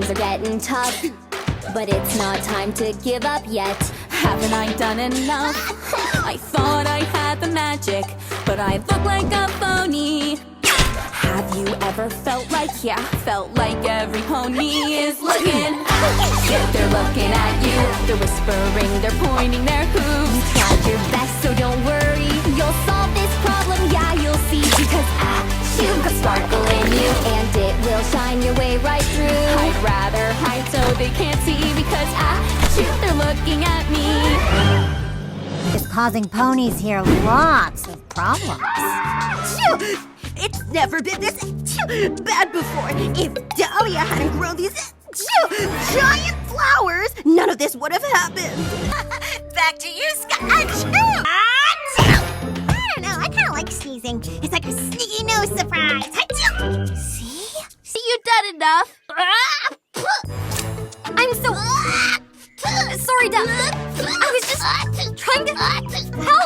Things are getting tough, but it's not time to give up yet. Haven't I done enough? I thought I had the magic, but I look like a phony. Have you ever felt like, felt like every pony is looking? They're looking at you, they're whispering, they're pointing their hooves. You tried your best, so don't worry, you'll solve this problem, yeah, you'll see. Because you've got sparkle in you, and it will shine your way right through. I'd rather hide so they can't see, because they're looking at me. It's causing ponies here lots of problems. It's never been this bad before. If Dahlia hadn't grown these giant flowers, none of this would have happened. Back to you, Scott. I don't know, I kind of like sneezing. It's like a sneaky nose surprise. See, you've done enough. I'm so sorry, Dad. I was just trying to help.